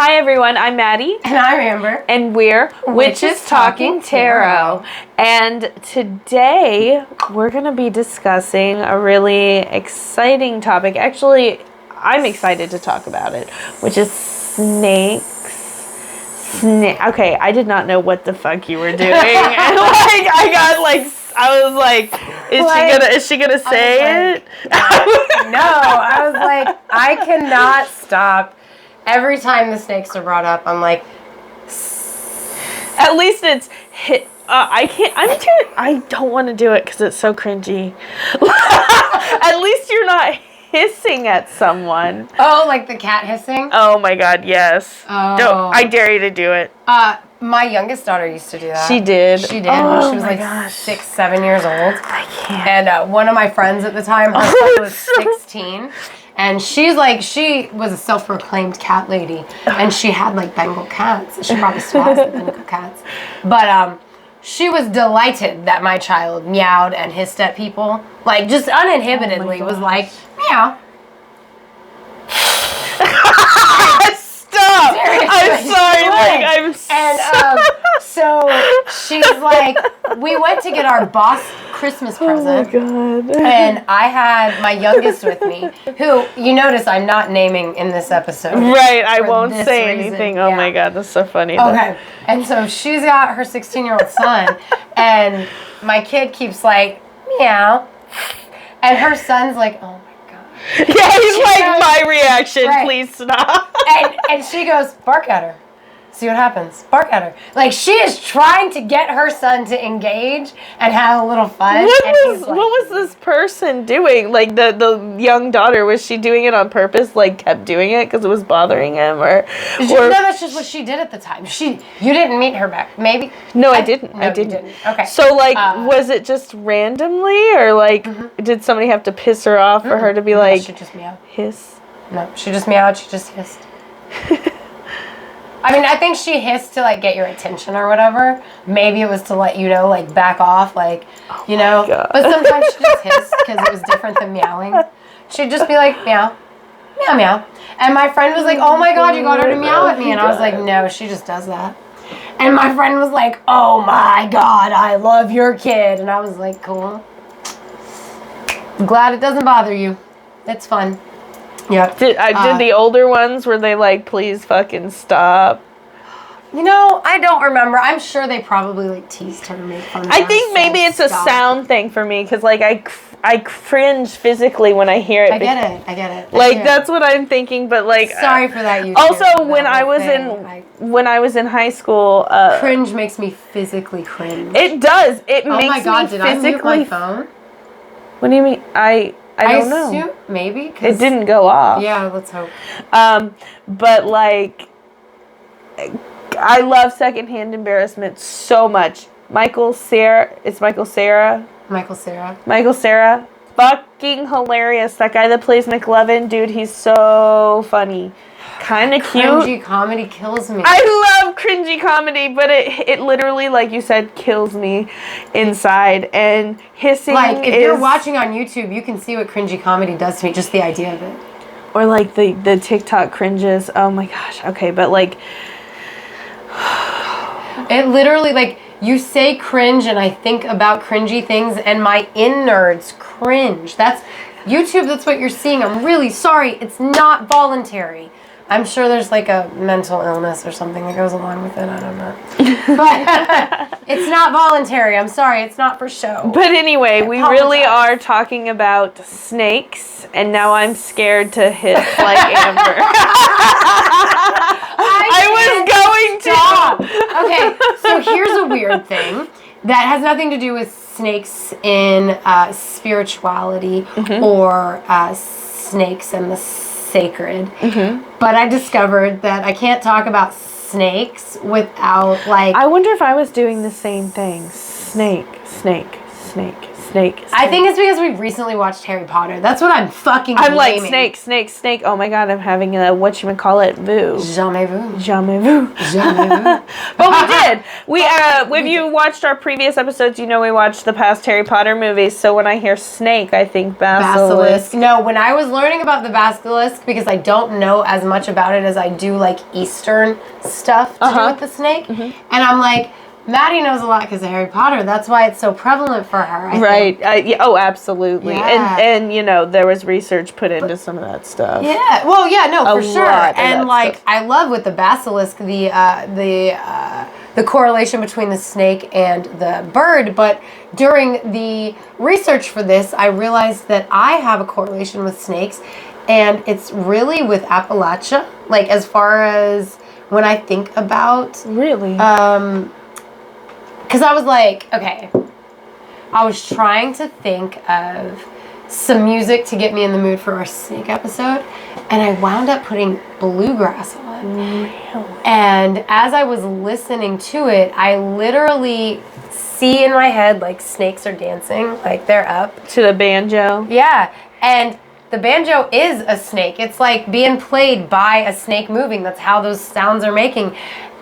Hi everyone, I'm Maddie. And I'm Amber. And we're Witches Talking Tarot. And today we're going to be discussing a really exciting topic. Actually, I'm excited to talk about it, which is snakes. Okay, I did not know what the fuck you were doing. And I was like, is she gonna say it? No, I was like, I cannot stop. Every time the snakes are brought up, I'm like, at least it's hit. I don't want to do it because it's so cringy. At least you're not hissing at someone. Oh, like the cat hissing? Oh my god, yes. Oh. I dare you to do it. My youngest daughter used to do that. She did. She did Oh, when she was like 6, 7 years old. I can't. And one of my friends at the time, her son was 16. And she was a self-proclaimed cat lady. And she had like Bengal cats. She probably still has the Bengal cats. But she was delighted that my child meowed and hissed at people. Like just uninhibitedly was like, meow. Stop! Seriously. I'm sorry. And so she's like, we went to get our boss Christmas present. Oh my god. And I had my youngest with me, who you notice I'm not naming in this episode. Right, I won't say anything. Oh my god, that's so funny. Okay. And so she's got her 16-year-old son, and my kid keeps like, meow. And her son's like, oh my god. Yeah, he's like, my reaction, right. Please stop. And she goes, bark at her. See what happens. Bark at her. Like, she is trying to get her son to engage and have a little fun. What was this person doing? Like, the young daughter, was she doing it on purpose? Like, kept doing it because it was bothering him? No, that's just what she did at the time. You didn't meet her back, maybe? No, I didn't. No, I didn't. You didn't. Okay. So, like, was it just randomly? Or, like, did somebody have to piss her off for her to be like... She just meowed. Hiss? No, she just meowed. She just hissed. I mean, I think she hissed to, like, get your attention or whatever. Maybe it was to let you know, like, back off, like, you know. God. But sometimes she just hissed because it was different than meowing. She'd just be like, meow, meow, meow. And my friend was like, oh, my God, you got her to meow at me. And I was like, no, she just does that. And my friend was like, oh, my God, I love your kid. And I was like, cool. I'm glad it doesn't bother you. It's fun. Yeah. Did the older ones, were they like, please fucking stop? You know, I don't remember. I'm sure they probably like teased her to make fun of her. I think maybe it's a sound thing for me because like I cringe physically when I hear it. I get it. Like that's what I'm thinking, but like sorry for that. You also, when I was in high school, cringe makes me physically cringe. It does. It makes me physically. Oh my god! Did I mute my phone? What do you mean? I don't know. Maybe. It didn't go off. Yeah, let's hope. But like, I love secondhand embarrassment so much. Michael Cera. Fucking hilarious. That guy that plays McLovin, dude, he's so funny. Kind of cute. Cringy comedy kills me. I love cringy comedy, but it literally, like you said, kills me inside. And hissing like, if you're watching on YouTube, you can see what cringy comedy does to me, just the idea of it. Or like the TikTok cringes. Oh my gosh. Okay, but like... it literally, like, you say cringe and I think about cringy things and my innards cringe. That's YouTube, that's what you're seeing. I'm really sorry. It's not voluntary. I'm sure there's like a mental illness or something that goes along with it. I don't know. But it's not voluntary. I'm sorry. It's not for show. But anyway, we really are talking about snakes, and now I'm scared to hiss like Amber. I was going to. Okay, so here's a weird thing that has nothing to do with snakes in spirituality or snakes and the sacred. But I discovered that I can't talk about snakes without like... I wonder if I was doing the same thing. Snake. Snake. I think it's because we recently watched Harry Potter. That's what I'm fucking I'm like, blaming. snake. Oh my god, I'm having a, vu. Jamais vu. Jamais vu. Jamais vu. But we did. If you watched our previous episodes, you know we watched the past Harry Potter movies. So when I hear snake, I think basilisk. No, when I was learning about the basilisk, because I don't know as much about it as I do like Eastern stuff to do with the snake, and I'm like, Maddie knows a lot because of Harry Potter. That's why it's so prevalent for her. I think. Yeah, oh, absolutely. Yeah. And you know, there was research put into some of that stuff. Yeah. Well, yeah, no, for sure. And like, stuff. I love with the basilisk the correlation between the snake and the bird. But during the research for this, I realized that I have a correlation with snakes, and it's really with Appalachia. Like, as far as when I think about really. Because I was like, okay, I was trying to think of some music to get me in the mood for our snake episode, and I wound up putting bluegrass on. Really? And as I was listening to it, I literally see in my head like snakes are dancing, like they're up. To the banjo? Yeah, and the banjo is a snake. It's like being played by a snake moving. That's how those sounds are making.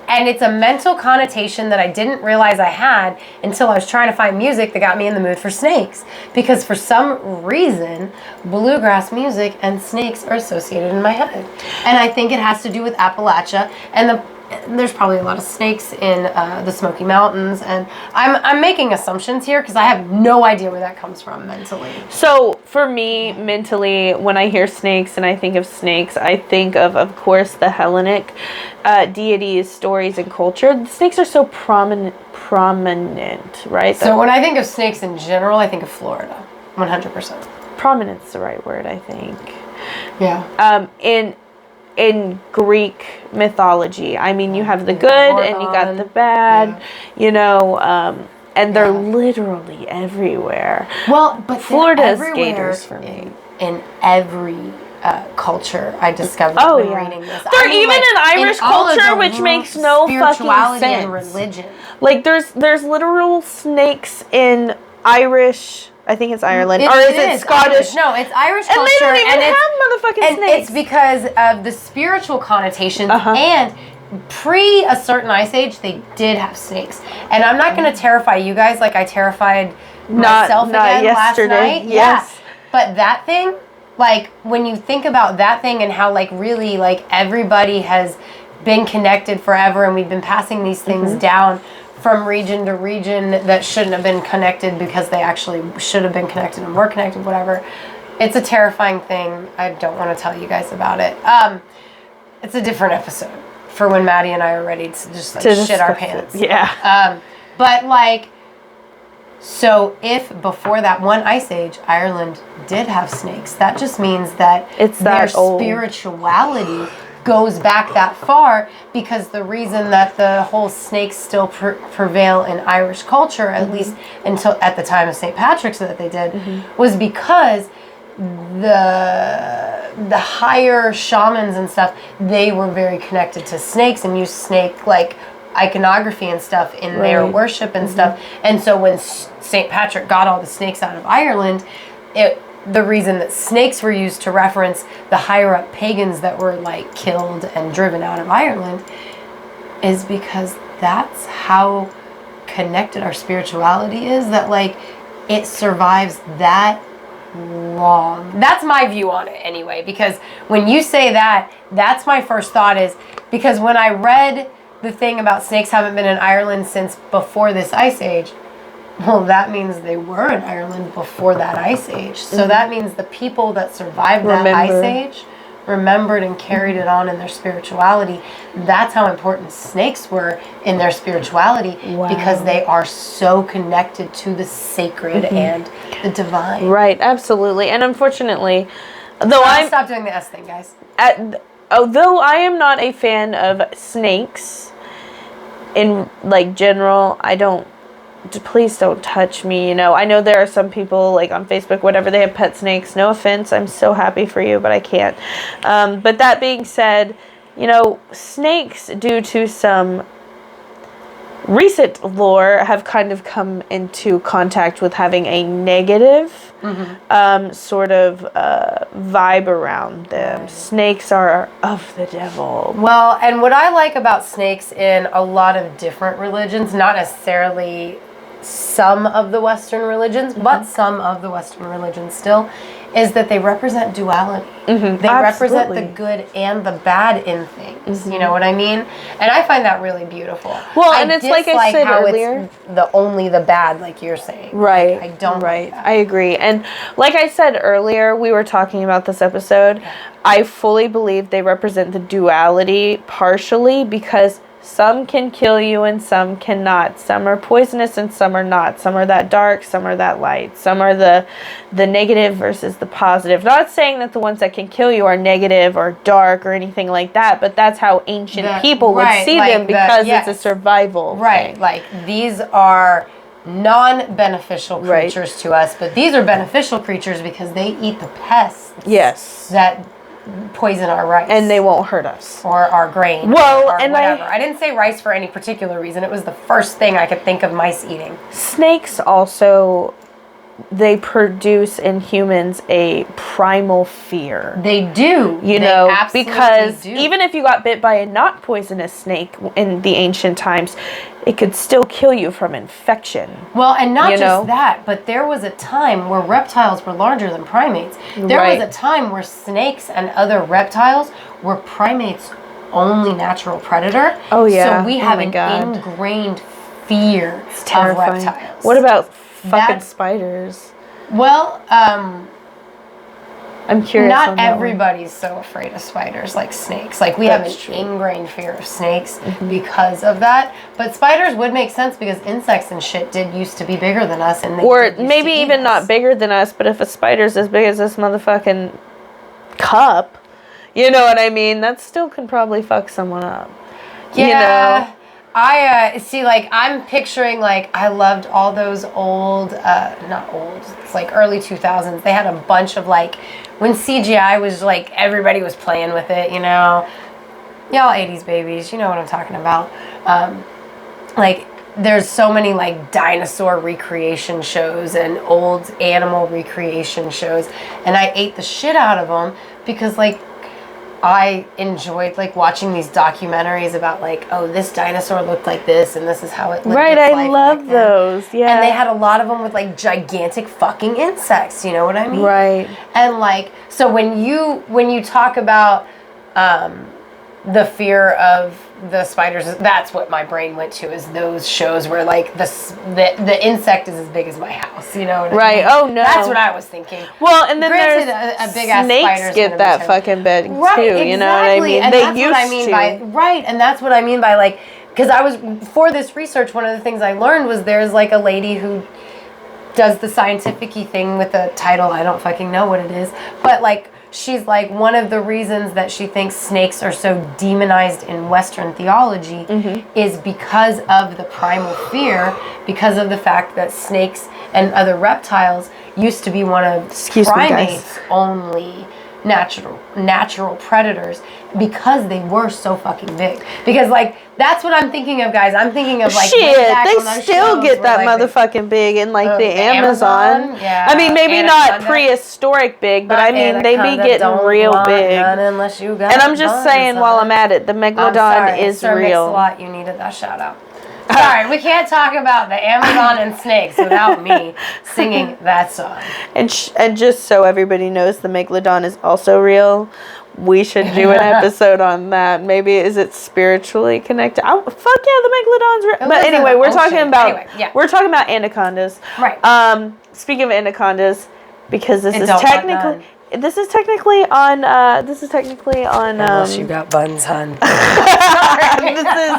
And it's a mental connotation that I didn't realize I had until I was trying to find music that got me in the mood for snakes. Because for some reason, bluegrass music and snakes are associated in my head. And I think it has to do with Appalachia. And there's probably a lot of snakes in the Smoky Mountains. And I'm making assumptions here because I have no idea where that comes from mentally. So for me, mentally, when I hear snakes and I think of snakes, I think of course, the Hellenic deities, stories, and culture. The snakes are so prominent, right? So when I think of snakes in general, I think of Florida, 100%. Prominent's the right word, I think. Yeah. In Greek mythology, I mean, you have the good and you got the bad, you know, and they're literally everywhere. Well, but Florida's gators for me. In every culture I discovered reading this. They're even in Irish culture, which makes no fucking sense. And religion. Like there's literal snakes in Irish. I think it's Ireland. Or is it Scottish? Irish. No, it's Irish culture. And they don't even have motherfucking snakes. And it's because of the spiritual connotations. And pre a certain ice age, they did have snakes. And I'm not going to terrify you guys like I terrified myself again yesterday. Last night. Yes. Yeah. But that thing, like, when you think about that thing and how, like, really, like, everybody has been connected forever and we've been passing these things down from region to region that shouldn't have been connected because they actually should have been connected and were connected, whatever. It's a terrifying thing. I don't want to tell you guys about it. It's a different episode for when Maddie and I are ready to just like shit our pants. Yeah. But like, so if before that one ice age, Ireland did have snakes, that just means that it's their that old. Spirituality goes back that far, because the reason that the whole snakes still prevail in Irish culture, at least until at the time of St. Patrick's that they did, was because the higher shamans and stuff, they were very connected to snakes and used snake like iconography and stuff in their worship and stuff. And so when St. Patrick got all the snakes out of Ireland, the reason that snakes were used to reference the higher up pagans that were like killed and driven out of Ireland is because that's how connected our spirituality is, that like it survives that long. That's my view on it anyway, because when you say that, that's my first thought, is because when I read the thing about snakes haven't been in Ireland since before this ice age, well, that means they were in Ireland before that ice age. So that means the people that survived that ice age remembered and carried it on in their spirituality. That's how important snakes were in their spirituality, because they are so connected to the sacred and the divine. Right, absolutely. And unfortunately, though stop doing the S thing, guys. Although I am not a fan of snakes in like general, please don't touch me, you know. I know there are some people like on Facebook, whatever, they have pet snakes. No offense, I'm so happy for you, but I can't. But that being said, you know, snakes, due to some recent lore have kind of come into contact with having a negative sort of vibe around them. Right. Snakes are of the devil. Well, and what I like about snakes in a lot of different religions, not necessarily some of the Western religions, but some of the Western religions still, is that they represent duality. They represent the good and the bad in things. You know what I mean? And I find that really beautiful. Well, and it's like I said earlier, it's only the bad, like you're saying. Right. I don't. Right. Like I agree. And like I said earlier, we were talking about this episode. Yeah. I fully believe they represent the duality partially because some can kill you and some cannot. Some are poisonous and some are not. Some are that dark, some are that light. Some are the negative versus the positive. Not saying that the ones that can kill you are negative or dark or anything like that, but that's how ancient people would see them because it's a survival thing. Like these are non-beneficial creatures to us, but these are beneficial creatures because they eat the pests. Yes. That poison our rice. And they won't hurt us. Or our grain. Well, or and whatever. I didn't say rice for any particular reason. It was the first thing I could think of mice eating. Snakes also, they produce in humans a primal fear. They do. You know, because even if you got bit by a not poisonous snake in the ancient times, it could still kill you from infection. Well, and not just that, but there was a time where reptiles were larger than primates. There was a time where snakes and other reptiles were primates' only natural predator. Oh, yeah. So we have an ingrained fear of reptiles. What about fucking spiders? Well, I'm curious. Not everybody's so afraid of spiders like snakes. Like we have an ingrained fear of snakes because of that. But spiders would make sense because insects and shit used to be bigger than us, and or maybe even not bigger than us. But if a spider's as big as this motherfucking cup, you know what I mean? That still can probably fuck someone up. Yeah. You know? I see, like, I'm picturing, like, I loved all those old, not old, it's like early 2000s. They had a bunch of, like, when CGI was, like, everybody was playing with it, you know. Y'all 80s babies, you know what I'm talking about. Like, there's so many, like, dinosaur recreation shows and old animal recreation shows. And I ate the shit out of them because, like, I enjoyed like watching these documentaries about like, oh, this dinosaur looked like this and this is how it looked. Right, I love those. Yeah. And they had a lot of them with like gigantic fucking insects, you know what I mean? Right. And like, so when you talk about the fear of the spiders, that's what my brain went to, is those shows where like the insect is as big as my house, you know what I mean? Oh no, that's what I was thinking. Well, and then granted, there's a big ass snakes get that fucking big too, exactly. You know what I mean? And they that's used what I mean by and that's what I mean by like, because I was, for this research, one of the things I learned was there's like a lady who does the scientific-y thing with a title, I don't fucking know what it is, but like, she's like, one of the reasons that she thinks snakes are so demonized in Western theology is because of the primal fear, because of the fact that snakes and other reptiles used to be one of primates' only natural predators, because they were so fucking big. Because like, that's what I'm thinking of, guys. I'm thinking of like, shit, they still get that like motherfucking big in like the Amazon. Yeah. I mean, maybe not prehistoric big, but I mean, they be getting real big. Unless you got and I'm just saying, while I'm at it, the megalodon is real. You needed that shout out. Sorry, we can't talk about the Amazon and snakes without me singing that song. And just so everybody knows, the megalodon is also real. We should do an episode on that. Maybe is it spiritually connected? Fuck yeah, the megalodon's real. But anyway, we're talking about anacondas. Right. Speaking of anacondas, because this is technically on. Unless you got buns, hun. This is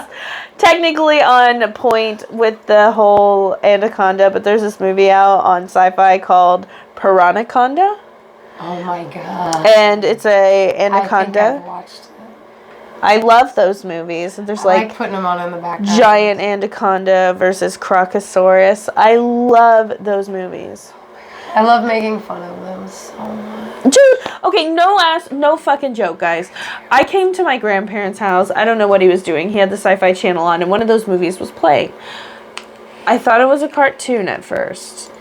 technically on point with the whole anaconda, but there's this movie out on Sci-Fi called Piranhaconda. Oh my god! And it's a anaconda. I think I've watched it. I love those movies. There's like putting them on in the background. Giant anaconda versus Crocosaurus. I love those movies. I love making fun of them so much. Dude, okay, no fucking joke, guys. I came to my grandparents' house. I don't know what he was doing. He had the Sci-Fi Channel on, and one of those movies was playing. I thought it was a cartoon at first.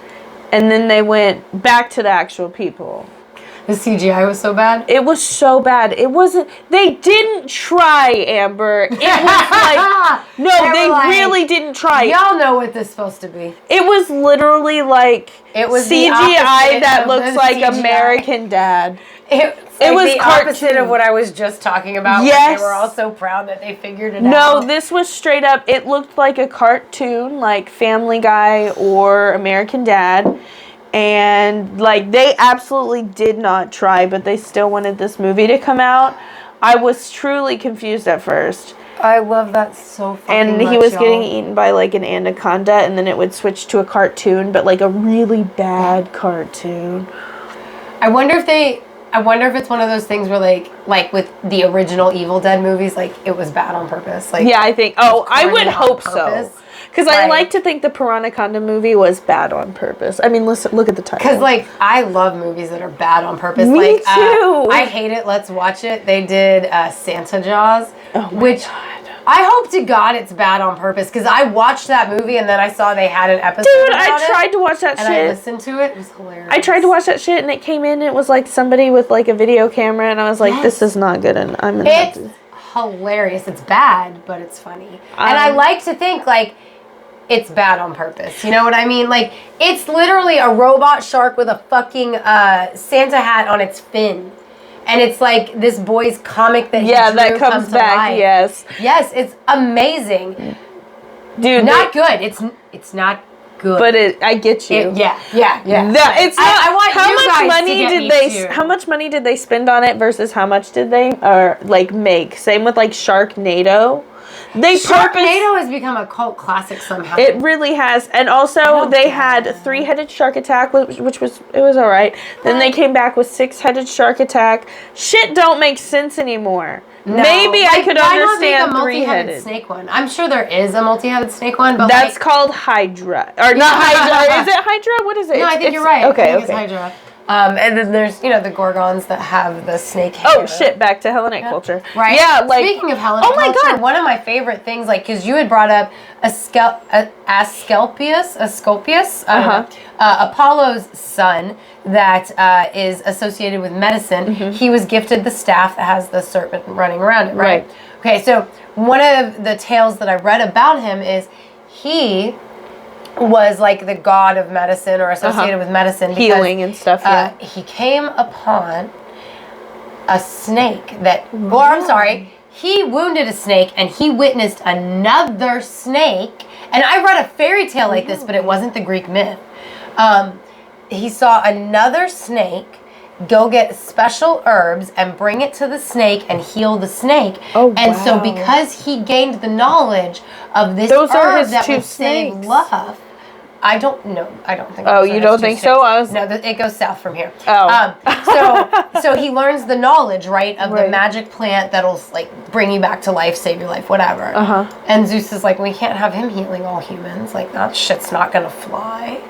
And then they went back to the actual people. The CGI was so bad? It was so bad. It wasn't... They didn't try, Amber. It was like... No, they really didn't try. Y'all know what this is supposed to be. It was literally like... It was CGI that looks like CGI. American Dad. It was the opposite of what I was just talking about. Yes. They were all so proud that they figured it out. No, this was straight up... It looked like a cartoon, like Family Guy or American Dad. And, like, they absolutely did not try, but they still wanted this movie to come out. I was truly confused at first. I love that so fucking much, and he was getting eaten by, like, an anaconda, and then it would switch to a cartoon, but, like, a really bad cartoon. I wonder if it's one of those things where, like with the original Evil Dead movies, like, it was bad on purpose. Like, yeah, I think... Oh, I would hope so. Because I like to think the Piranhaconda movie was bad on purpose. I mean, listen, look at the title. Because, like, I love movies that are bad on purpose. Me like, too. I hate it. Let's watch it. They did Santa Jaws, which God. I hope to God it's bad on purpose. Because I watched that movie and then I saw they had an episode Dude, about I tried to watch that and shit. I listened to it. It was hilarious. I tried to watch that shit and it came in and it was like somebody with like a video camera and I was like, this is not good and I'm gonna have to... It's hilarious. It's bad, but it's funny. And I like to think, like, it's bad on purpose. You know what I mean? Like, it's literally a robot shark with a fucking Santa hat on its fin. And it's like this boy's comic that he drew that comes back, life. yes. Yes, it's amazing. Dude. Not good. It's not good. But I get you. Yeah. It's not, I want you guys to get me too. How much money did they spend on it versus how much did they like make? Same with like Sharknado. Sharknado has become a cult classic somehow. It really has. And also they had 3-headed shark attack, which was all right. Then they came back with 6-headed shark attack. Shit don't make sense anymore. No. Maybe I could understand 3-headed. Multi-headed snake one. I'm sure there is a multi-headed snake one, but that's called Hydra. Or not Hydra. Is it Hydra? What is it? No, I think you're right. Okay, it's Hydra. And then there's, the Gorgons that have the snake hair. Oh, shit, back to Hellenite culture. Right? Yeah, like... Speaking of Hellenite culture, God. One of my favorite things, like, because you had brought up Asclepius, Apollo's son that is associated with medicine. Mm-hmm. He was gifted the staff that has the serpent running around it, right? Okay, so one of the tales that I read about him is he... was like the god of medicine or associated with medicine. Because, healing and stuff, yeah. He came upon a snake he wounded a snake and he witnessed another snake. And I read a fairy tale like this, but it wasn't the Greek myth. He saw another snake go get special herbs and bring it to the snake and heal the snake. So because he gained the knowledge of this herb that would save love, I don't know. I don't think. Oh, you don't think so? No, it goes south from here. Oh. So he learns the knowledge, right, of the magic plant that'll like bring you back to life, save your life, whatever. And Zeus is like, we can't have him healing all humans. Like, that shit's not gonna fly.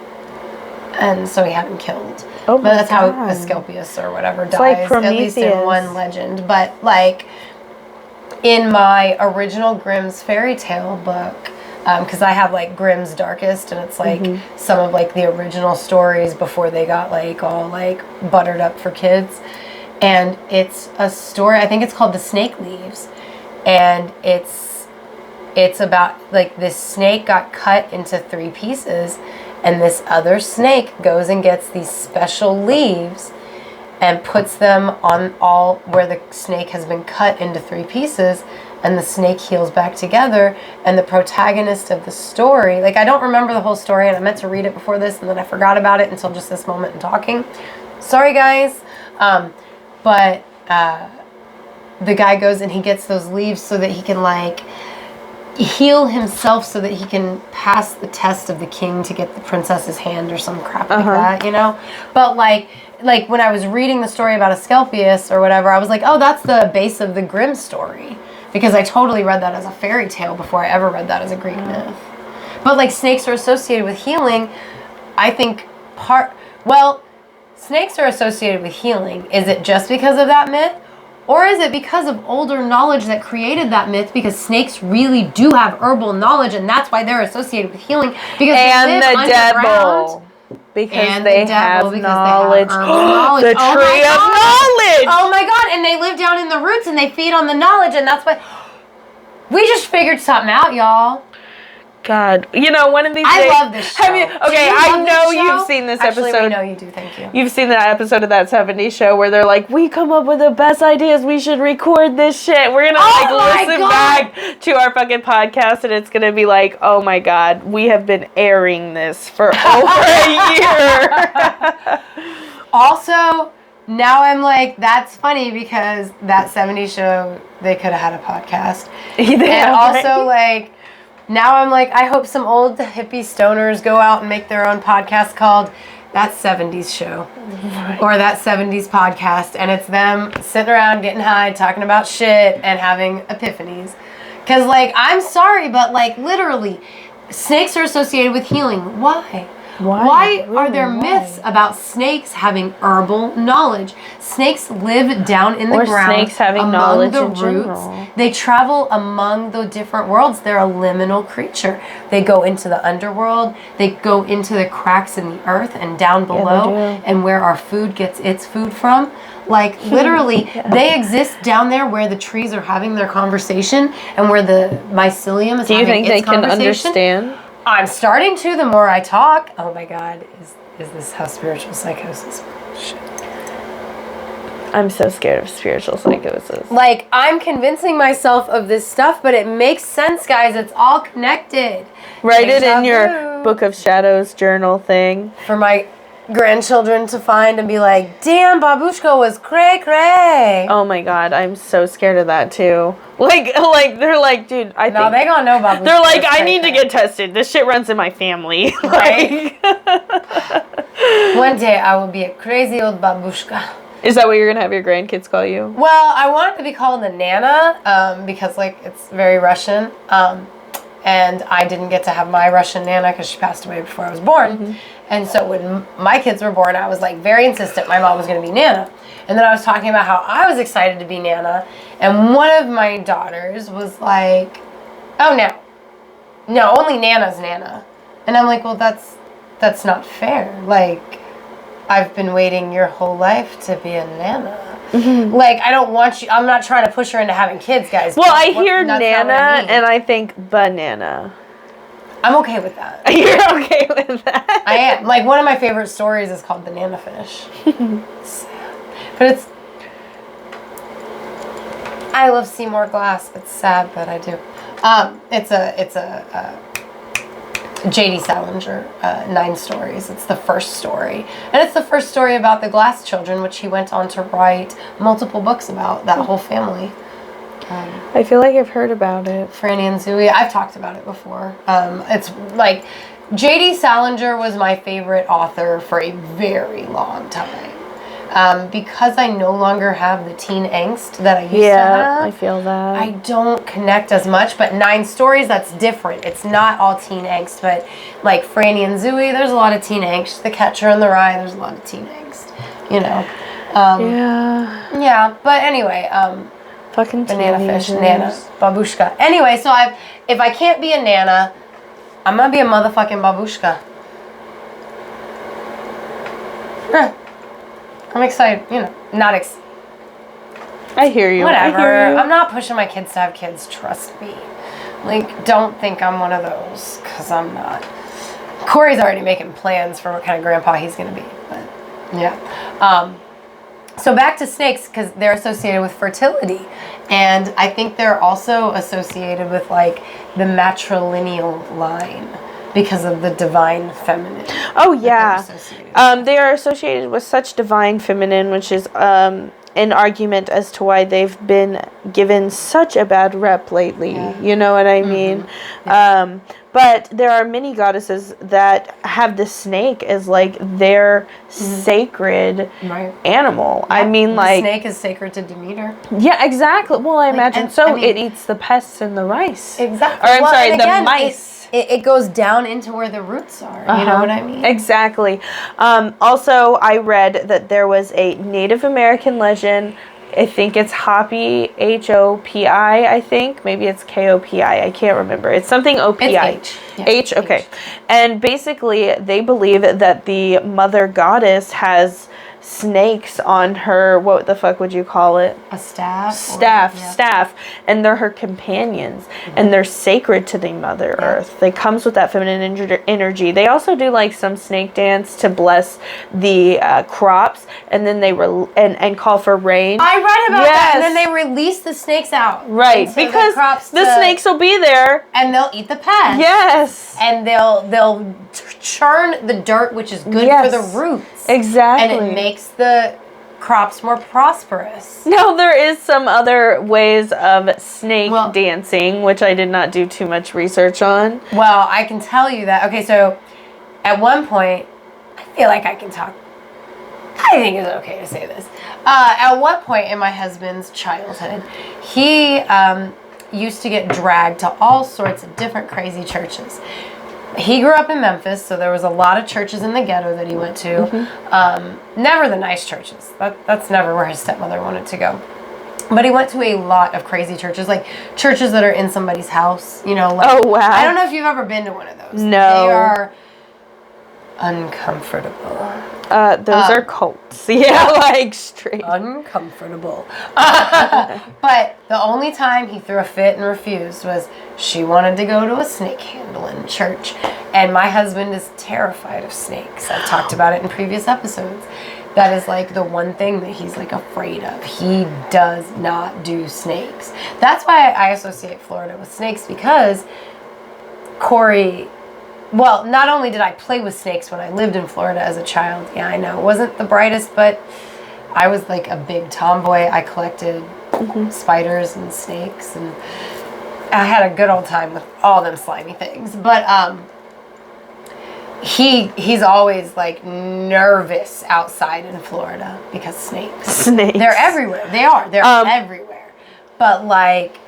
And so he had him killed. But that's how Asclepius or whatever dies, like at least in one legend. But like in my original Grimm's fairy tale book, because I have like Grimm's Darkest, and it's like some of like the original stories before they got like all like buttered up for kids. And it's a story, I think it's called The Snake Leaves, and it's about like this snake got cut into 3 pieces, and this other snake goes and gets these special leaves and puts them on all where the snake has been cut into 3 pieces, and the snake heals back together. And the protagonist of the story, like, I don't remember the whole story, and I meant to read it before this, and then I forgot about it until just this moment in talking. Sorry, guys. But the guy goes and he gets those leaves so that he can, like, heal himself so that he can pass the test of the king to get the princess's hand or some crap like that, But, like when I was reading the story about Asclepius or whatever, I was like, oh, that's the base of the Grimm story. Because I totally read that as a fairy tale before I ever read that as a Greek myth. But, like, snakes are associated with healing. I think Well, snakes are associated with healing. Is it just because of that myth? Or is it because of older knowledge that created that myth? Because snakes really do have herbal knowledge, and that's why they're associated with healing. Because and they live the underground. devil. Because they have knowledge. The tree of knowledge! Oh my god, and they live down in the roots and they feed on the knowledge, and that's why we just figured something out, y'all. God, you know, one of these days. I love this show. I know you've seen this episode. Actually, we know you do. Thank you. You've seen that episode of that 70s show where they're like, we come up with the best ideas. We should record this shit. We're gonna listen back to our fucking podcast, and it's gonna be like, oh my god, we have been airing this for over a year. Also, now I'm like, that's funny because that 70s show, they could have had a podcast. And also, like, now I'm like, I hope some old hippie stoners go out and make their own podcast called That 70s Show. Or That 70s Podcast. And it's them sitting around getting high, talking about shit, and having epiphanies. Because, like, I'm sorry, but, like, literally, snakes are associated with healing. Why? Why are there myths about snakes having herbal knowledge? Snakes live down in the ground. Or snakes having knowledge in general. They travel among the different worlds. They're a liminal creature. They go into the underworld. They go into the cracks in the earth and down below, and where our food gets its food from. Like, literally, they exist down there where the trees are having their conversation and where the mycelium is having its conversation. Do you think they can understand? I'm starting to the more I talk. Oh my god, is this how spiritual psychosis works? Shit. I'm so scared of spiritual psychosis. Like, I'm convincing myself of this stuff, but it makes sense, guys. It's all connected. Write it in your Book of Shadows journal thing. For my grandchildren to find and be like, damn, babushka was cray-cray. Oh my god, I'm so scared of that too. Like they're like, dude, I think... No, they gonna know babushka. They're like, I need to get tested. This shit runs in my family. Right? One day I will be a crazy old babushka. Is that what you're gonna have your grandkids call you? Well, I want it to be called a Nana, because, like, it's very Russian. And I didn't get to have my Russian Nana because she passed away before I was born. Mm-hmm. And so when my kids were born, I was, like, very insistent my mom was going to be Nana. And then I was talking about how I was excited to be Nana. And one of my daughters was like, oh, no, only Nana's Nana. And I'm like, well, that's not fair. Like, I've been waiting your whole life to be a Nana. Mm-hmm. Like, I don't want you, I'm not trying to push her into having kids, guys. Well, I hear Nana, and I think banana. I'm okay with that. You're okay with that? I am. Like, one of my favorite stories is called Banana Fish. Sad. But it's... I love Seymour Glass. It's sad, but I do. It's a J.D. Salinger, 9 stories. It's the first story. And it's the first story about the Glass children, which he went on to write multiple books about, that whole family. I feel like I've heard about it. Franny and Zooey. I've talked about it before. It's like, J.D. Salinger was my favorite author for a very long time. Because I no longer have the teen angst that I used to have. Yeah, I feel that. I don't connect as much, but 9 stories, that's different. It's not all teen angst, but like Franny and Zooey, there's a lot of teen angst. The Catcher in the Rye, there's a lot of teen angst, you know. Yeah, but anyway, fucking Banana Fish, Nana, babushka. Anyway, so if I can't be a Nana, I'm gonna be a motherfucking babushka. I'm excited, you know, I hear you. Whatever. I hear you. I'm not pushing my kids to have kids, trust me. Like, don't think I'm one of those, because I'm not. Corey's already making plans for what kind of grandpa he's going to be, but yeah. So back to snakes, because they're associated with fertility. And I think they're also associated with, like, the matrilineal line. Because of the divine feminine. Oh, yeah. They are associated with such divine feminine, which is an argument as to why they've been given such a bad rep lately. Yeah. You know what I mean? Yeah. But there are many goddesses that have the snake as, like, their sacred animal. Yeah. I mean, like... The snake is sacred to Demeter. Yeah, exactly. Well, I imagine so. It eats the pests and the rice. Exactly. Or, I'm sorry, the mice. it goes down into where the roots are. You know what I mean? Exactly. Also, I read that there was a Native American legend. I think it's Hopi, H-O-P-I, I think. Maybe it's K-O-P-I. I can't remember. It's something O-P-I. It's H. Yeah, H, okay. H. And basically, they believe that the mother goddess has snakes on her, what the fuck would you call it? A staff? Staff. And they're her companions. And they're sacred to the Mother Earth. They comes with that feminine energy. They also do like some snake dance to bless the crops. And then they and call for rain. I read about that. And then they release the snakes out. Right. Because the snakes will be there. And they'll eat the pest. Yes. And they'll churn the dirt, which is good for the roots. Exactly. And it makes the crops more prosperous. Now, there is some other ways of snake dancing, which I did not do too much research on. Well, I can tell you that. Okay, so at one point, I feel like I can talk. I think it's okay to say this. At one point in my husband's childhood, he used to get dragged to all sorts of different crazy churches. He grew up in Memphis, so there was a lot of churches in the ghetto that he went to. Never the nice churches. That's never where his stepmother wanted to go. But he went to a lot of crazy churches, like churches that are in somebody's house. You know, like, oh, wow. I don't know if you've ever been to one of those. No. They are uncomfortable. Those are cults. Yeah, like straight. Uncomfortable. But the only time he threw a fit and refused was she wanted to go to a snake handling church. And my husband is terrified of snakes. I've talked about it in previous episodes. That is like the one thing that he's like afraid of. He does not do snakes. That's why I associate Florida with snakes, because Corey... Well, not only did I play with snakes when I lived in Florida as a child. Yeah, I know. It wasn't the brightest, but I was like a big tomboy. I collected spiders and snakes, and I had a good old time with all them slimy things. But he's always like nervous outside in Florida because snakes. They're everywhere. They are. They're everywhere. But like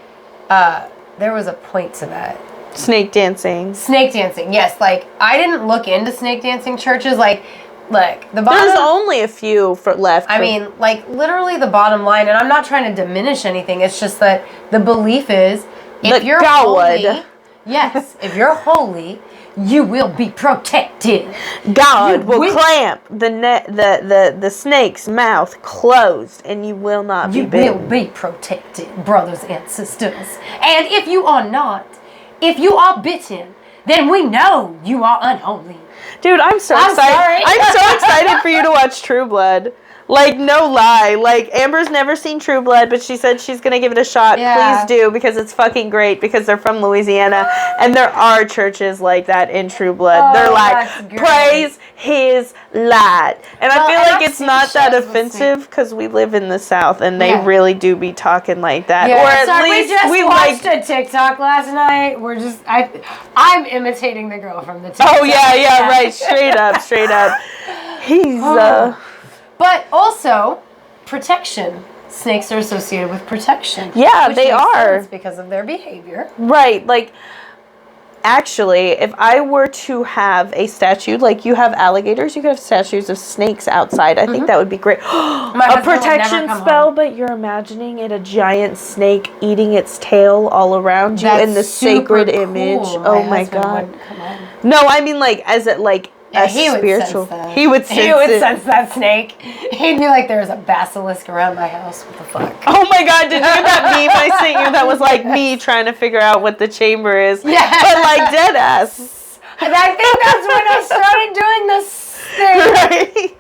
there was a point to that. Snake dancing. Snake dancing, yes. Like, I didn't look into snake dancing churches. Like, look, the bottom... There's only a few left. I mean, like, literally the bottom line, and I'm not trying to diminish anything, it's just that the belief is, if you're holy... Yes, if you're holy, you will be protected. God will clamp the snake's mouth closed, and you will not be bitten. You will be protected, brothers and sisters. And if you are not... If you are bitten, then we know you are unholy. Dude, I'm so excited. Sorry. I'm so excited for you to watch True Blood. Like, no lie. Like, Amber's never seen True Blood, but she said she's going to give it a shot. Yeah. Please do, because it's fucking great, because they're from Louisiana, and there are churches like that in True Blood. They're like, praise his light. And I feel like it's not that offensive, because we live in the South, and they really do be talking like that. Yeah. Or at least we watched a TikTok last night. I'm imitating the girl from the TikTok. Oh, yeah, right. Straight up. He's, But also, protection. Snakes are associated with protection. Yeah, they are. Because of their behavior. Right. Like, actually, if I were to have a statue, like you have alligators, you could have statues of snakes outside. I think that would be great. A protection spell, but you're imagining it a giant snake eating its tail all around you in the sacred image. Oh my God. No, I mean like as it like he spiritual. He would sense that snake. He'd be like, "There's a basilisk around my house. What the fuck?" Oh my God! Did you get that meme I sent you? That was like me trying to figure out what the chamber is. Yeah, but like dead ass. And I think that's when I started doing this thing. Right.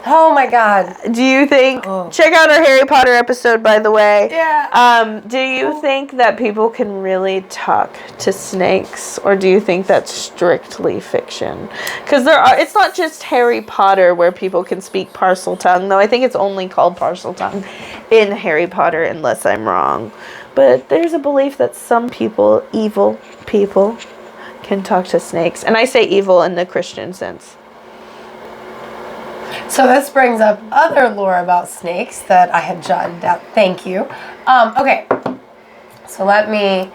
Oh my God. Do you think, check out our Harry Potter episode, by the way. Yeah. Do you think that people can really talk to snakes, or do you think that's strictly fiction? Because it's not just Harry Potter where people can speak parcel tongue, though I think it's only called parcel tongue in Harry Potter, unless I'm wrong. But there's a belief that some people, evil people, can talk to snakes. And I say evil in the Christian sense. So this brings up other lore about snakes that I had jotted down. Thank you. Okay. So let me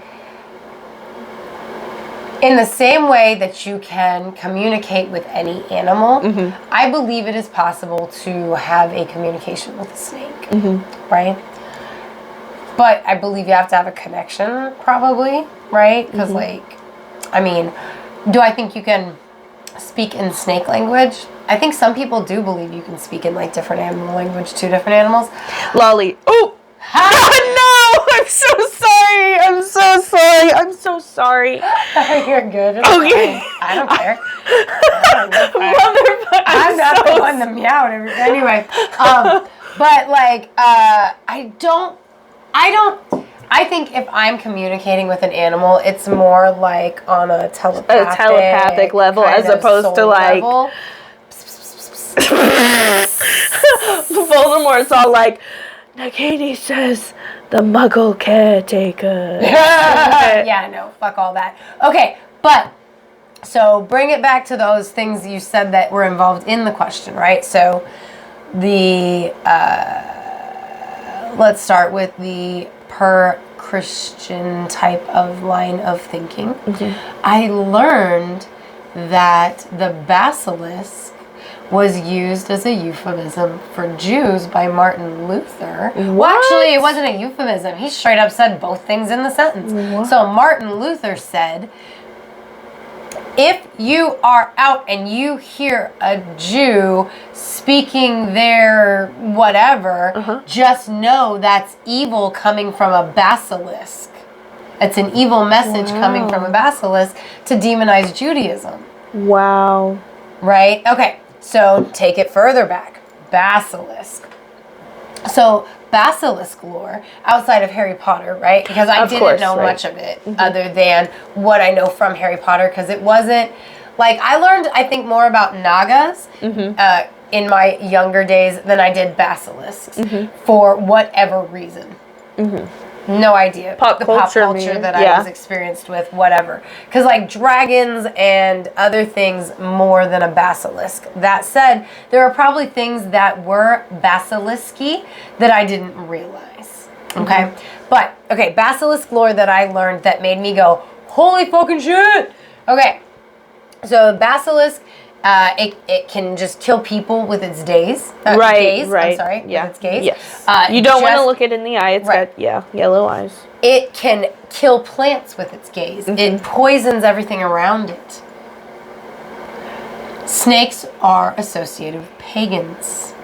In the same way that you can communicate with any animal, I believe it is possible to have a communication with a snake, right? But I believe you have to have a connection, probably, right? Because, like, I mean, do I think you can speak in snake language? I think some people do believe you can speak in, like, different animal language to different animals. Lolly. Oh! No! I'm so sorry. I'm so sorry. I'm so sorry. You're good. It's Okay. fine. I don't care. I'm not the one that meowed. Anyway, but, like, I think if I'm communicating with an animal, it's more like on a telepathic level as opposed to like Voldemort's all like, Nagini says the Muggle caretaker. Yeah, no, fuck all that. Okay, but so bring it back to those things you said that were involved in the question, right? So the let's start with the per-Christian type of line of thinking. I learned that the basilisk was used as a euphemism for Jews by Martin Luther. Well, actually, it wasn't a euphemism. He straight up said both things in the sentence. So Martin Luther said, if you are out and you hear a Jew speaking their whatever, just know that's evil coming from a basilisk. It's an evil message coming from a basilisk to demonize Judaism. Wow. Right? Okay, so take it further back. Basilisk. So basilisk lore outside of Harry Potter, right? Because I didn't know much of it other than what I know from Harry Potter, because it wasn't like I learned, I think, more about Nagas in my younger days than I did basilisks for whatever reason. No idea. Pop culture that I was experienced with, whatever. Because like dragons and other things more than a basilisk. That said, there are probably things that were basilisky that I didn't realize. Okay? But, okay, basilisk lore that I learned that made me go, holy fucking shit! Okay, so basilisk, it can just kill people with its gaze. Gaze, I'm sorry, with its gaze. Yes. You don't want to look it in the eye. It's got, yellow eyes. It can kill plants with its gaze. It poisons everything around it. Snakes are associated with pagans.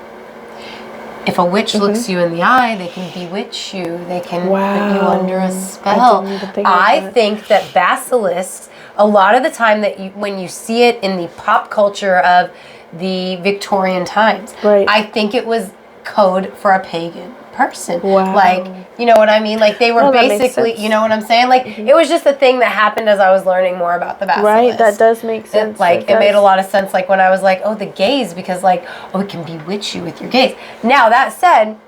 If a witch looks you in the eye, they can bewitch you. They can put you under a spell. I think that basilisks, a lot of the time when you see it in the pop culture of the Victorian times, I think it was code for a pagan person. Like, you know what I mean? Like they were basically, you know what I'm saying? Like it was just a thing that happened as I was learning more about the basilisk. Right, that does make sense. It made a lot of sense, like when I was like, oh, the gaze, because like, oh, it can bewitch you with your gaze. Now that said,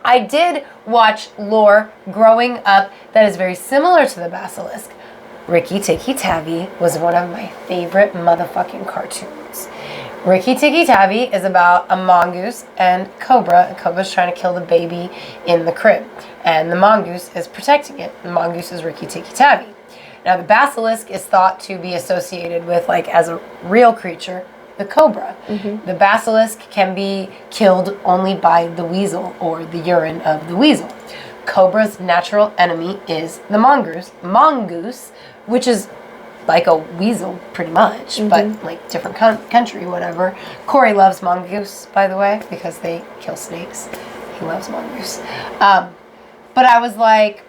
I did watch lore growing up that is very similar to the basilisk. Rikki Tikki Tavi was one of my favorite motherfucking cartoons. Rikki Tikki Tavi is about a mongoose and cobra. A cobra's trying to kill the baby in the crib, and the mongoose is protecting it. The mongoose is Rikki Tikki Tavi. Now the basilisk is thought to be associated with, like, as a real creature, the cobra. The basilisk can be killed only by the weasel or the urine of the weasel. Cobra's natural enemy is the mongoose, which is like a weasel, pretty much, but like different country, whatever. Corey loves mongoose, by the way, because they kill snakes. He loves mongoose. But I was like,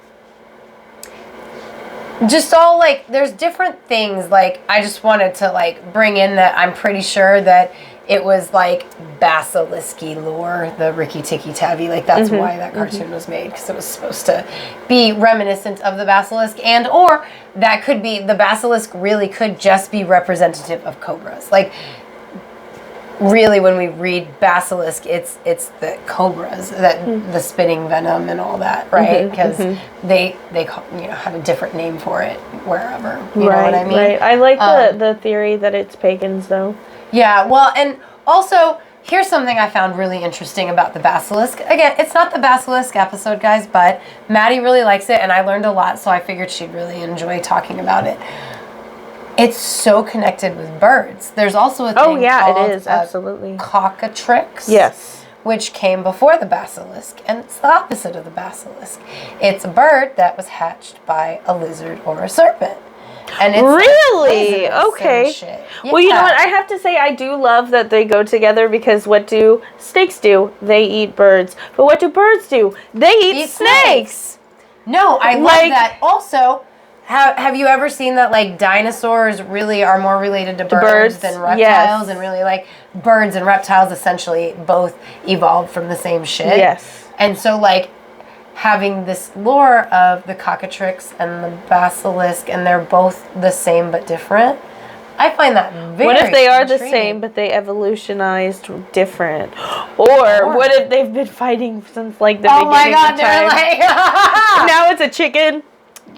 just all like, there's different things. Like, I just wanted to like bring in that I'm pretty sure that it was like basilisky lore, the Rikki Tikki Tavi. Like that's why that cartoon was made, because it was supposed to be reminiscent of the basilisk, and or that could be, the basilisk really could just be representative of cobras. Like really, when we read basilisk, it's the cobras, that the spitting venom and all that, right? Because they call, had a different name for it wherever. You know what I mean? Right. I like the theory that it's pagans, though. Yeah, well, and also, here's something I found really interesting about the basilisk. Again, it's not the basilisk episode, guys, but Maddie really likes it, and I learned a lot, so I figured she'd really enjoy talking about it. It's so connected with birds. There's also a thing called it is, absolutely. Cockatrix. Yes. Which came before the basilisk, and it's the opposite of the basilisk. It's a bird that was hatched by a lizard or a serpent. And it's really? Okay. Shit. Well, you know what? I have to say I do love that they go together, because what do snakes do? They eat birds. But what do birds do? They eat snakes. No, I love that. Also, have you ever seen that like dinosaurs really are more related to birds than reptiles? Yes. And really like birds and reptiles essentially both evolved from the same shit? Yes. And so like having this lore of the cockatrix and the basilisk, and they're both the same but different. I find that very What if they are intriguing. the same, but they evolutionized different? Or what if they've been fighting since like the beginning my God, of time? they're like Now it's a chicken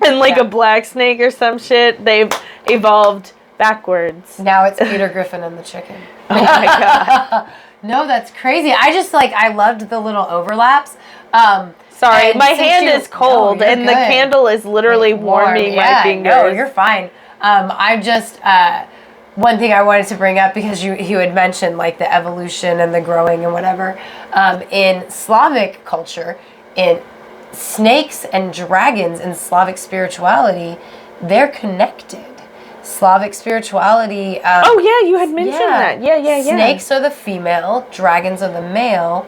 and like a black snake or some shit. They've evolved backwards. now it's Peter Griffin and the chicken. Oh my God. No, that's crazy. I just like I loved the little overlaps. Sorry, and my since hand is cold, and the candle is literally warming my fingers. No, you're fine. I just one thing I wanted to bring up, because you had mentioned like the evolution and the growing and whatever. In Slavic culture, in snakes and dragons in Slavic spirituality, they're connected. Slavic spirituality. Oh yeah, you had mentioned that. Yeah. Snakes are the female, dragons are the male,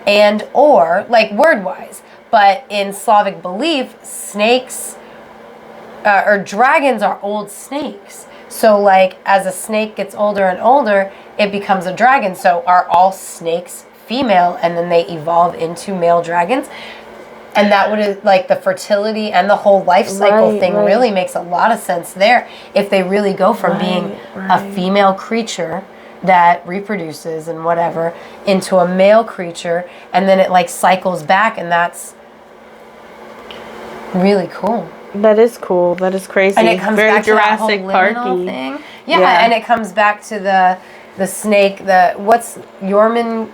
and or like word wise. But in Slavic belief, snakes or dragons are old snakes. So like as a snake gets older and older, it becomes a dragon. So are all snakes female, and then they evolve into male dragons? And that would, like, the fertility and the whole life cycle thing really makes a lot of sense there. If they really go from being a female creature that reproduces and whatever into a male creature, and then it like cycles back, and that's really cool. That is cool. That is crazy. And it comes very back Jurassic to that whole Parky thing. Yeah, and it comes back to the snake, what's Jormungandr,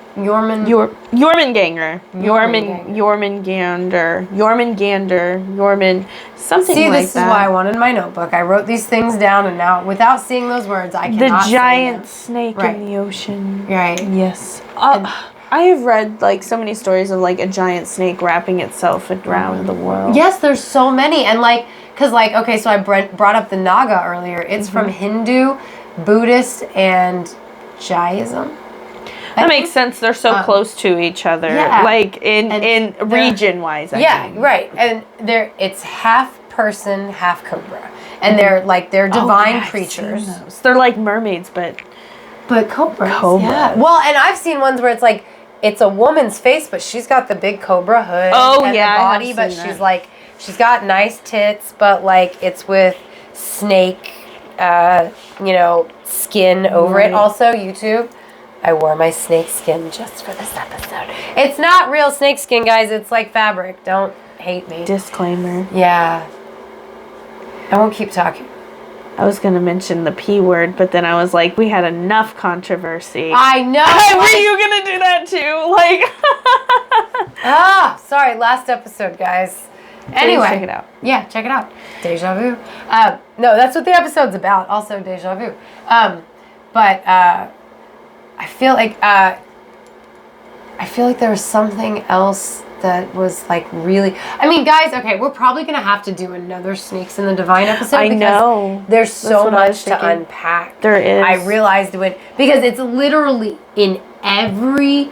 something like that. See, this is why I wanted my notebook. I wrote these things down, and now without seeing those words, I cannot The giant say snake in the ocean. Right. Yes. I have read like so many stories of like a giant snake wrapping itself around the world. Yes, there's so many, and like, cause like, okay, so I brought up the Naga earlier. It's from Hindu, Buddhist, and Jainism. That makes sense. They're so close to each other, like in region wise. I think. Right. And it's half person, half cobra, and they're divine creatures. They're like mermaids, but cobras. Yeah. Well, and I've seen ones where it's like it's a woman's face, but she's got the big cobra hood. And the body, but she's like she's got nice tits, but like it's with snake, skin over it. Also, YouTube. I wore my snake skin just for this episode. It's not real snake skin, guys. It's like fabric. Don't hate me. Disclaimer. Yeah. I won't keep talking. I was going to mention the P word, but then I was like, we had enough controversy. I know. Were you going to do that too? Like. Sorry. Last episode, guys. Anyway. Check it out. Yeah, check it out. Deja vu. No, that's what the episode's about. Also, deja vu. But I feel like there was something else that was like really. I mean, guys. Okay, we're probably gonna have to do another Snakes in the Divine episode. I know. There's so much to unpack. There is. I realized because it's literally in every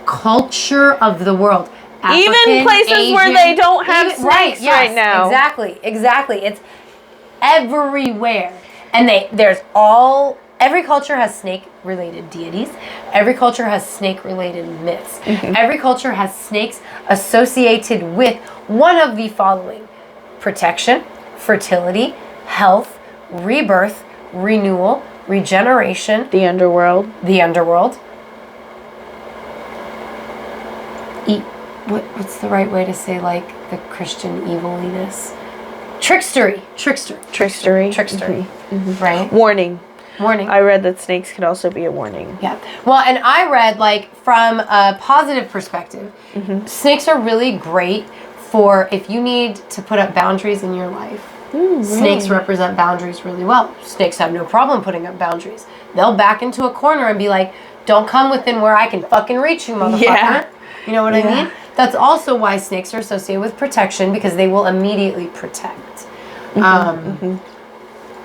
culture of the world. African, even places Asian, where they don't have snakes right now. Exactly. It's everywhere, and every culture has snake-related deities. Every culture has snake-related myths. Every culture has snakes associated with one of the following: protection, fertility, health, rebirth, renewal, regeneration, the underworld. What's the right way to say like the Christian eviliness? Trickstery. Right? Warning. Warning. I read that snakes could also be a warning. Yeah. Well, and I read like from a positive perspective, snakes are really great for if you need to put up boundaries in your life. Snakes represent boundaries really well. Snakes have no problem putting up boundaries. They'll back into a corner and be like, don't come within where I can fucking reach you, motherfucker. Yeah. You know what I mean? That's also why snakes are associated with protection, because they will immediately protect.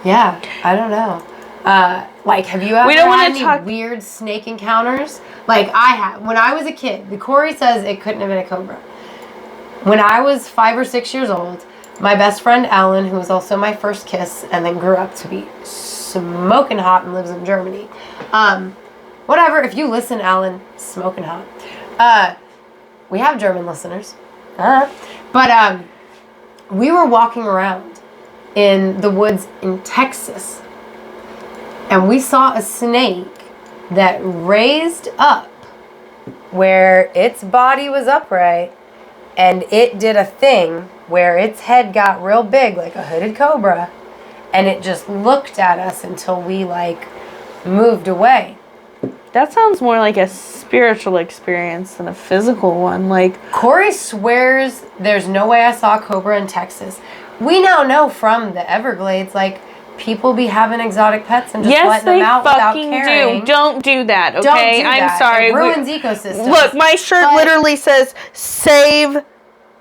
Yeah, I don't know. Like, have you ever had any weird snake encounters? Like, I have. When I was a kid, the Corey says it couldn't have been a cobra. When I was 5 or 6 years old, my best friend Ellen, who was also my first kiss and then grew up to be smoking hot and lives in Germany. Whatever, if you listen, Ellen, smoking hot. We have German listeners. But we were walking around in the woods in Texas, and we saw a snake that raised up where its body was upright, and it did a thing where its head got real big like a hooded cobra, and it just looked at us until we like moved away. That sounds more like a spiritual experience than a physical one. Like, Corey swears there's no way I saw a cobra in Texas. We now know from the Everglades, like, people be having exotic pets and just letting them out without caring. Yes, they fucking do. Don't do that, okay? Don't do that. I'm sorry. It ruins ecosystems. Look, my shirt literally says, save...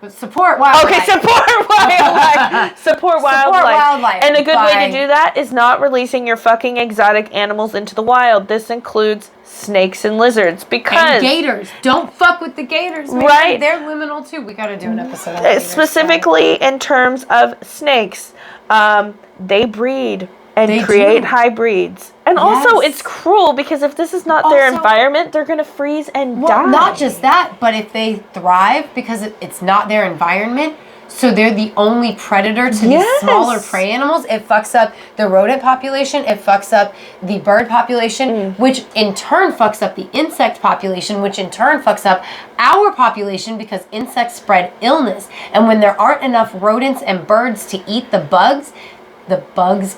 Support wildlife. Okay, support wildlife. Support wildlife. And a good way to do that is not releasing your fucking exotic animals into the wild. This includes snakes and lizards, because... And gators. Don't fuck with the gators, man. Right. They're liminal, too. We gotta do an episode on gators. Specifically in terms of snakes, they breed and create hybrids. And also, it's cruel, because if this is not their environment, they're going to freeze and die. Not just that, but if they thrive because it's not their environment, so they're the only predator to these smaller prey animals, it fucks up the rodent population, it fucks up the bird population, which in turn fucks up the insect population, which in turn fucks up our population, because insects spread illness. And when there aren't enough rodents and birds to eat the bugs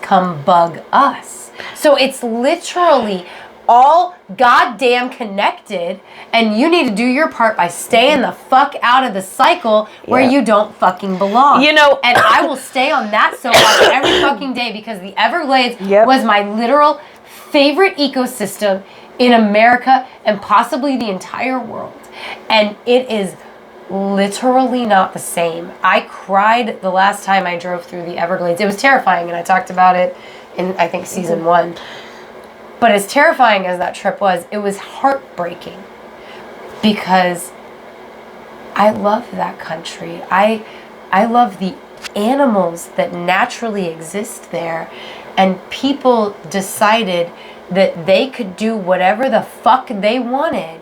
come bug us. So it's literally all goddamn connected, and you need to do your part by staying the fuck out of the cycle where you don't fucking belong. You know, and I will stay on that soapbox every fucking day, because the Everglades was my literal favorite ecosystem in America and possibly the entire world. And it is literally not the same. I cried the last time I drove through the Everglades. It was terrifying, and I talked about it in, I think, season 1. But as terrifying as that trip was, it was heartbreaking, because I love that country. I love the animals that naturally exist there, and people decided that they could do whatever the fuck they wanted,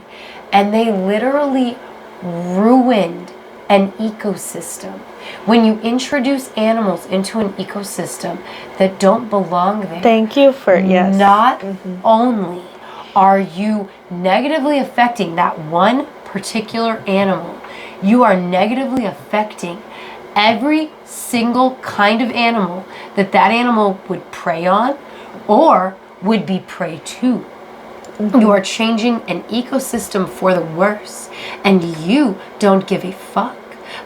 and they literally ruined an ecosystem. When you introduce animals into an ecosystem that don't belong there, thank you for not only are you negatively affecting that one particular animal, you are negatively affecting every single kind of animal that animal would prey on or would be prey to. You are changing an ecosystem for the worse, and you don't give a fuck,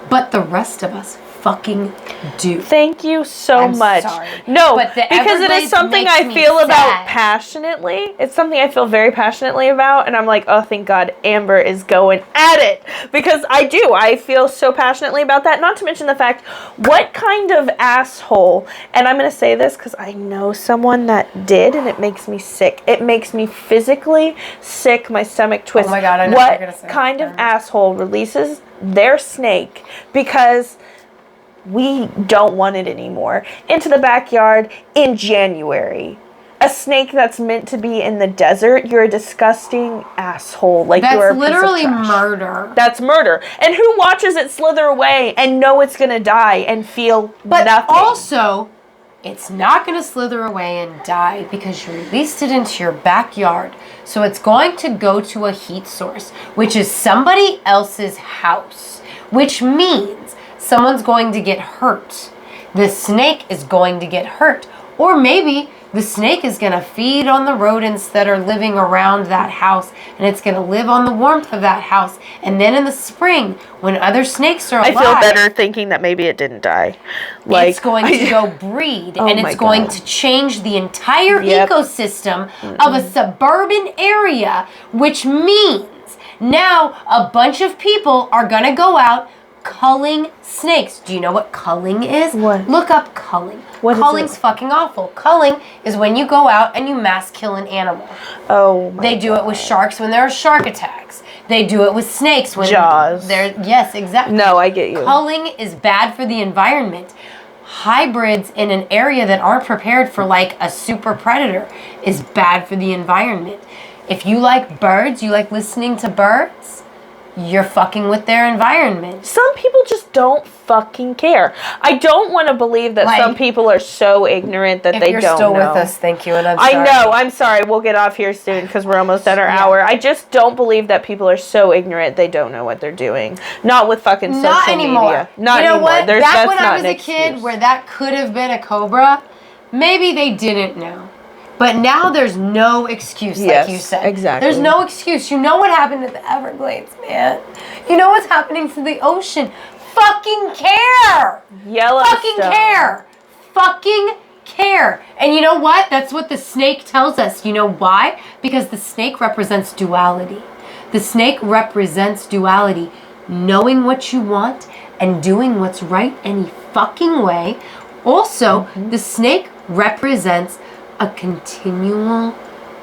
but the rest of us fucking do. Thank you so much. Sorry. No, but because it is something I feel about passionately. It's something I feel very passionately about, and I'm like, oh, thank God Amber is going at it, because I do. I feel so passionately about that. Not to mention the fact, what kind of asshole, and I'm going to say this because I know someone that did, and it makes me sick. It makes me physically sick. My stomach twists. Oh my God, I know what you're going to say. What kind of asshole releases their snake because we don't want it anymore into the backyard in January? A snake that's meant to be in the desert, you're a disgusting asshole. Like, you're a piece of literally trash. murder. That's murder. And who watches it slither away and know it's gonna die and feel nothing? But also, it's not gonna slither away and die because you released it into your backyard. So it's going to go to a heat source, which is somebody else's house, which means someone's going to get hurt. The snake is going to get hurt. Or maybe the snake is going to feed on the rodents that are living around that house, and it's going to live on the warmth of that house. And then in the spring, when other snakes are alive, I feel better thinking that maybe it didn't die. Like, it's going to go breed, Oh and my it's going God. to change the entire Yep. ecosystem of a suburban area, which means now a bunch of people are going to go out culling snakes. Do you know what culling is? What? Look up culling. What is Culling's it? fucking awful. Culling is when you go out and you mass kill an animal. Oh my They do it with sharks when there are shark attacks. They do it with snakes when Jaws. Yes, exactly. No, I get you. Culling is bad for the environment. Hybrids in an area that aren't prepared for like a super predator is bad for the environment. If you like birds, you like listening to birds, you're fucking with their environment. Some people just don't fucking care. I don't want to believe that Like, some people are so ignorant that they don't know. If you're still with us, thank you, and I'm I sorry. know. I'm sorry. We'll get off here soon because we're almost at our hour. I just don't believe that people are so ignorant they don't know what they're doing. Not with fucking social Not anymore. media. Not you know anymore. what? That's Back when not I was an a kid, excuse. where that could have been a cobra, maybe they didn't know. But now there's no excuse, Yes, like you said. exactly. There's no excuse. You know what happened to the Everglades, man. You know what's happening to the ocean. Fucking care. Yellowstone. Fucking care. Fucking care. And you know what? That's what the snake tells us. You know why? Because the snake represents duality. The snake represents duality. Knowing what you want and doing what's right any fucking way. Also, the snake represents a continual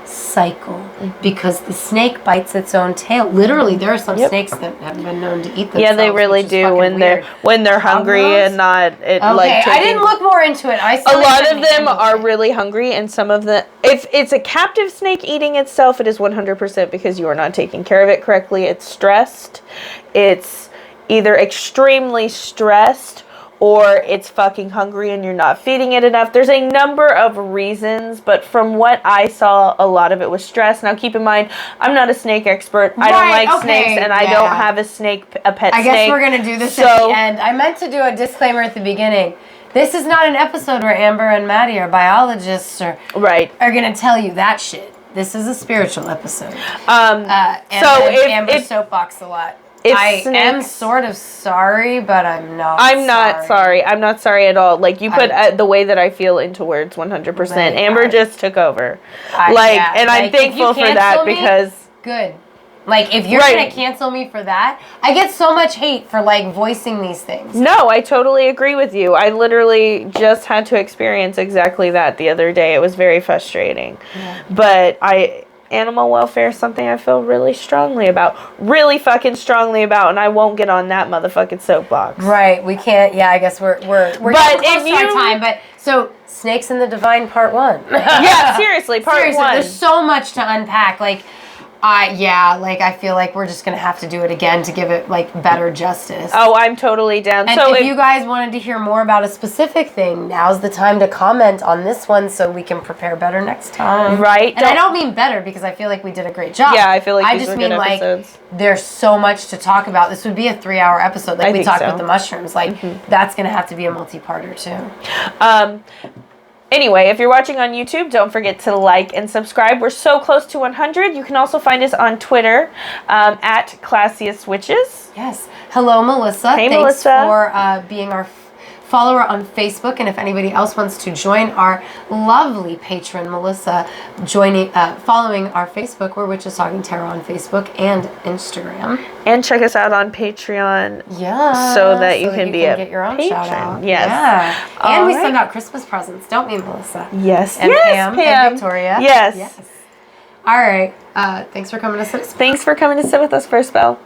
cycle because the snake bites its own tail. Literally, there are some snakes that have been known to eat themselves. Yeah, they really which is do fucking when they're hungry Cognos? and not it Okay, like I didn't look more into it. a lot of them are really hungry, and some of the if it's a captive snake eating itself, it is 100% because you are not taking care of it correctly. It's stressed. It's either extremely stressed or it's fucking hungry and you're not feeding it enough. There's a number of reasons, but from what I saw, a lot of it was stress. Now, keep in mind, I'm not a snake expert. I don't like snakes, and I don't have a pet snake. I guess we're going to do this at the end. I meant to do a disclaimer at the beginning. This is not an episode where Amber and Maddie are biologists or are going to tell you that shit. This is a spiritual episode. Amber soapbox a lot. I am sort of sorry, but I'm not sorry. I'm not sorry at all. Like, you put the way that I feel into words 100%. Amber just took over. And I'm thankful for that because... Good. Like, if you're going to cancel me for that, I get so much hate for, like, voicing these things. No, I totally agree with you. I literally just had to experience exactly that the other day. It was very frustrating. Yeah. But animal welfare is something I feel really strongly about. Really fucking strongly about, and I won't get on that motherfucking soapbox. Right, we can't. Yeah, I guess we're getting close to our time. But so, Snakes in the Divine Part 1. Yeah, seriously, Part 1. There's so much to unpack. Like, I feel like we're just gonna have to do it again to give it like better justice. Oh, I'm totally down. And so if you guys wanted to hear more about a specific thing, now's the time to comment on this one so we can prepare better next time. Right. And I don't mean better because I feel like we did a great job. Yeah, I feel like I these just were good mean episodes. Like there's so much to talk about. This would be a 3-hour episode, like we talked with the mushrooms. Like that's gonna have to be a multi-parter too. Anyway, if you're watching on YouTube, don't forget to like and subscribe. We're so close to 100. You can also find us on Twitter at Classiest Witches. Yes. Hello, Melissa. Hey, Thanks Melissa. for being our follower on Facebook. And if anybody else wants to join our lovely patron, Melissa, following our Facebook, we're Witches Talking Tarot on Facebook and Instagram. And check us out on Patreon. Yeah. So that you can get your own shout out. Yes. Yeah. And we send out Christmas presents, don't we, Melissa? Yes. And Pam. and Victoria. Yes. All right. Thanks for coming to sit. Thanks for coming to sit with us for a spell.